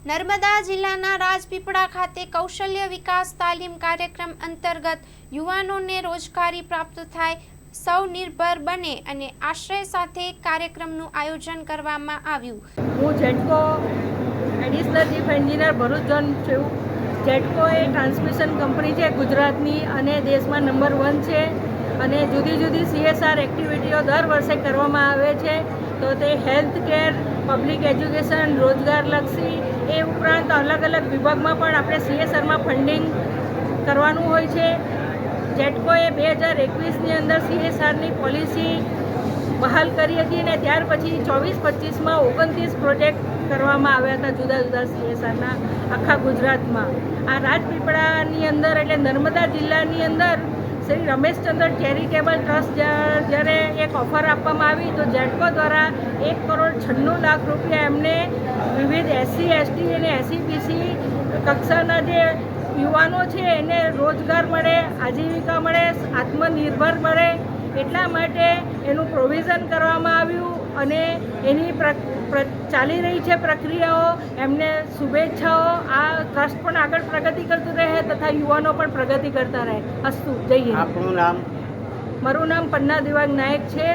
નર્મદા જિલ્લાના રાજપીપળા ખાતે કૌશલ્ય વિકાસ તાલીમ કાર્યક્રમ અંતર્ગત યુવાનોને રોજગારી પ્રાપ્ત થાય, સ્વનિર્ભર બને અને આશ્રય સાથે કાર્યક્રમનું આયોજન કરવામાં આવ્યું. હું GETCO additional chief engineer Bharuch zone છું. જેટકો એ ટ્રાન્સમિશન કંપની છે ગુજરાતની અને દેશમાં નંબર 1 છે અને જુદી જુદી CSR એક્ટિવિટીઓ દર વર્ષે કરવામાં આવે છે. તો તે હેલ્થ કેર, પબ્લિક એજ્યુકેશન, રોજગારલક્ષી એ ઉપરાંત અલગ અલગ વિભાગમાં પણ આપણે CSRમાં ફંડિંગ કરવાનું હોય છે. જેટકોએ 2021ની અંદર CSRની પોલિસી બહાલ કરી હતી અને ત્યાર પછી 24-25માં 29 પ્રોજેક્ટ કરવામાં આવ્યા હતા જુદા જુદા CSRના આખા ગુજરાતમાં. આ રાજપીપળાની અંદર એટલે નર્મદા જિલ્લાની અંદર શ્રી રમેશચંદ્ર ચેરિટેબલ ટ્રસ્ટ જ્યારે એક ઓફર આપવામાં આવી તો જેટકો દ્વારા 1,96,00,000 રૂપિયા એમને વિવિધ SC, ST અને SEBC કક્ષાના જે યુવાનો છે એને રોજગાર મળે, આજીવિકા મળે, આત્મનિર્ભર મળે એટલા માટે એનું પ્રોવિઝન કરવામાં આવ્યું અને એની ચાલી રહી છે પ્રક્રિયાઓ. એમને શુભેચ્છાઓ. આ ટ્રસ્ટ પણ આગળ પ્રગતિ કરતું રહે તથા યુવાનો પણ પ્રગતિ કરતા રહે. અસ્તુ. જય હિન્દ. આપનું નામ? મારું નામ પન્ના દિવાંગ નાયક છે.